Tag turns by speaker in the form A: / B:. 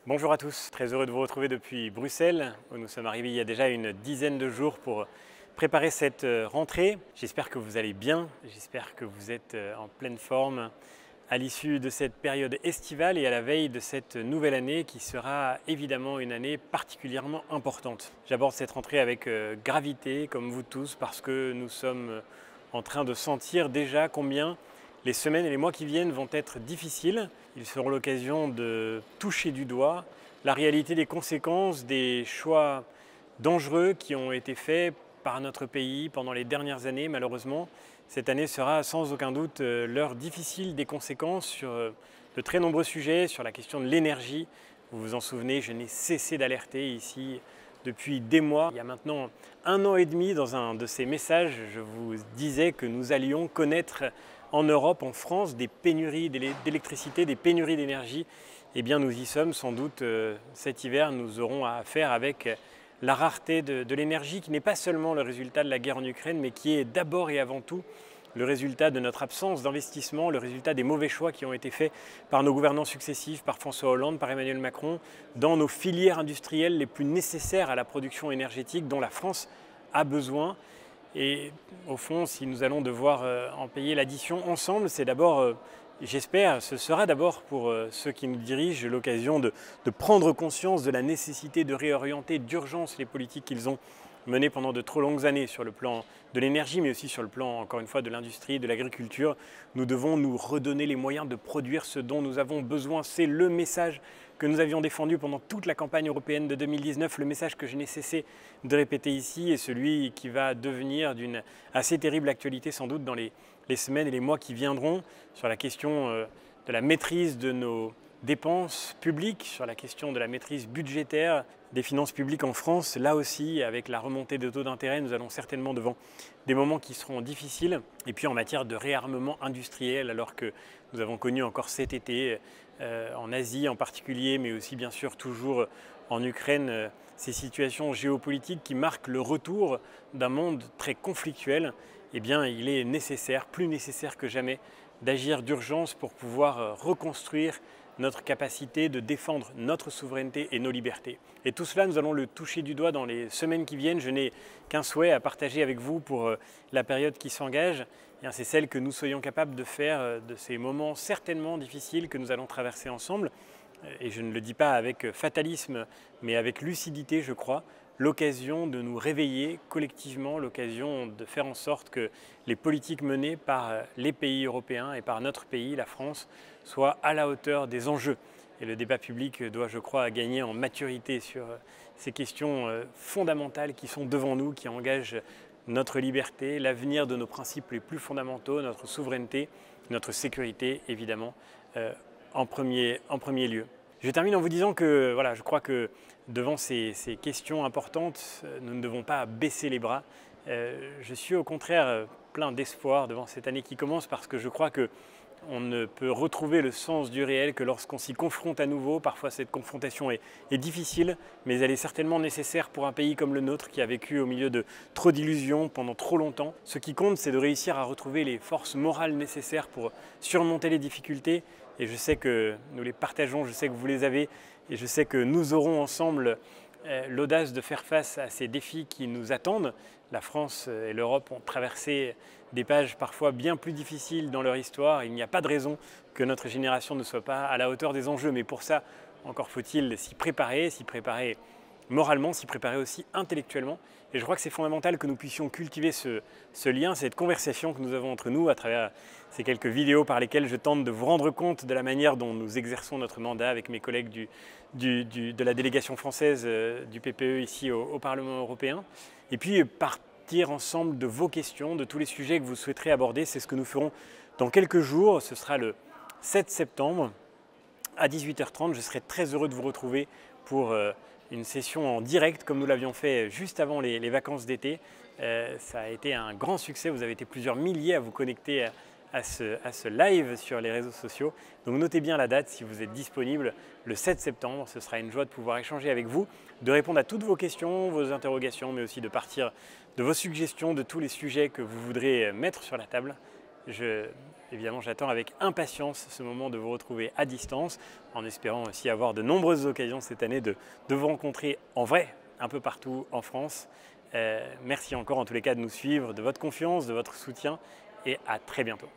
A: Bonjour à tous, très heureux de vous retrouver depuis Bruxelles, où nous sommes arrivés il y a déjà une dizaine de jours pour préparer cette rentrée. J'espère que vous allez bien, j'espère que vous êtes en pleine forme à l'issue de cette période estivale et à la veille de cette nouvelle année qui sera évidemment une année particulièrement importante. J'aborde cette rentrée avec gravité, comme vous tous, parce que nous sommes en train de sentir déjà combien les semaines et les mois qui viennent vont être difficiles. Ils seront l'occasion de toucher du doigt la réalité des conséquences des choix dangereux qui ont été faits par notre pays pendant les dernières années. Malheureusement, cette année sera sans aucun doute l'heure difficile des conséquences sur de très nombreux sujets, sur la question de l'énergie. Vous vous en souvenez, je n'ai cessé d'alerter ici depuis des mois. Il y a maintenant 1 an et demi, dans un de ces messages, je vous disais que nous allions connaître en Europe, en France, des pénuries d'électricité, des pénuries d'énergie. Eh bien, nous y sommes sans doute cet hiver. Nous aurons à faire avec la rareté de l'énergie qui n'est pas seulement le résultat de la guerre en Ukraine, mais qui est d'abord et avant tout le résultat de notre absence d'investissement, le résultat des mauvais choix qui ont été faits par nos gouvernants successifs, par François Hollande, par Emmanuel Macron, dans nos filières industrielles les plus nécessaires à la production énergétique dont la France a besoin. Et au fond, si nous allons devoir en payer l'addition ensemble, c'est d'abord, j'espère, ce sera d'abord pour ceux qui nous dirigent l'occasion de prendre conscience de la nécessité de réorienter d'urgence les politiques qu'ils ont menées pendant de trop longues années sur le plan de l'énergie, mais aussi sur le plan, encore une fois, de l'industrie, de l'agriculture. Nous devons nous redonner les moyens de produire ce dont nous avons besoin. C'est le message que nous avions défendu pendant toute la campagne européenne de 2019, le message que je n'ai cessé de répéter ici et celui qui va devenir d'une assez terrible actualité sans doute dans les semaines et les mois qui viendront sur la question de la maîtrise de nos dépenses publiques, sur la question de la maîtrise budgétaire des finances publiques en France. Là aussi, avec la remontée des taux d'intérêt, nous allons certainement devant des moments qui seront difficiles. Et puis en matière de réarmement industriel, alors que nous avons connu encore cet été, en Asie en particulier, mais aussi bien sûr toujours en Ukraine, ces situations géopolitiques qui marquent le retour d'un monde très conflictuel, eh bien il est nécessaire, plus nécessaire que jamais, d'agir d'urgence pour pouvoir reconstruire notre capacité de défendre notre souveraineté et nos libertés. Et tout cela, nous allons le toucher du doigt dans les semaines qui viennent. Je n'ai qu'un souhait à partager avec vous pour la période qui s'engage. C'est celle que nous soyons capables de faire de ces moments certainement difficiles que nous allons traverser ensemble. Et je ne le dis pas avec fatalisme, mais avec lucidité, je crois, l'occasion de nous réveiller collectivement, l'occasion de faire en sorte que les politiques menées par les pays européens et par notre pays, la France, soient à la hauteur des enjeux. Et le débat public doit, je crois, gagner en maturité sur ces questions fondamentales qui sont devant nous, qui engagent notre liberté, l'avenir de nos principes les plus fondamentaux, notre souveraineté, notre sécurité, évidemment, en premier lieu. Je termine en vous disant que voilà, je crois que devant ces questions importantes, nous ne devons pas baisser les bras. Je suis au contraire plein d'espoir devant cette année qui commence parce que je crois qu'on ne peut retrouver le sens du réel que lorsqu'on s'y confronte à nouveau. Parfois cette confrontation est difficile, mais elle est certainement nécessaire pour un pays comme le nôtre qui a vécu au milieu de trop d'illusions pendant trop longtemps. Ce qui compte, c'est de réussir à retrouver les forces morales nécessaires pour surmonter les difficultés. Et je sais que nous les partageons, je sais que vous les avez, et je sais que nous aurons ensemble l'audace de faire face à ces défis qui nous attendent. La France et l'Europe ont traversé des pages parfois bien plus difficiles dans leur histoire. Il n'y a pas de raison que notre génération ne soit pas à la hauteur des enjeux, mais pour ça, encore faut-il s'y préparer moralement, s'y préparer aussi intellectuellement. Et je crois que c'est fondamental que nous puissions cultiver ce lien, cette conversation que nous avons entre nous à travers ces quelques vidéos par lesquelles je tente de vous rendre compte de la manière dont nous exerçons notre mandat avec mes collègues de la délégation française du PPE ici au Parlement européen. Et puis partir ensemble de vos questions, de tous les sujets que vous souhaiterez aborder. C'est ce que nous ferons dans quelques jours. Ce sera le 7 septembre à 18h30. Je serai très heureux de vous retrouver pour une session en direct comme nous l'avions fait juste avant les vacances d'été. Ça a été un grand succès, vous avez été plusieurs milliers à vous connecter à ce live sur les réseaux sociaux. Donc notez bien la date si vous êtes disponible le 7 septembre. Ce sera une joie de pouvoir échanger avec vous, de répondre à toutes vos questions, vos interrogations, mais aussi de partir de vos suggestions, de tous les sujets que vous voudrez mettre sur la table. Je évidemment, j'attends avec impatience ce moment de vous retrouver à distance, en espérant aussi avoir de nombreuses occasions cette année de vous rencontrer en vrai, un peu partout en France. Merci encore en tous les cas de nous suivre, de votre confiance, de votre soutien et à très bientôt.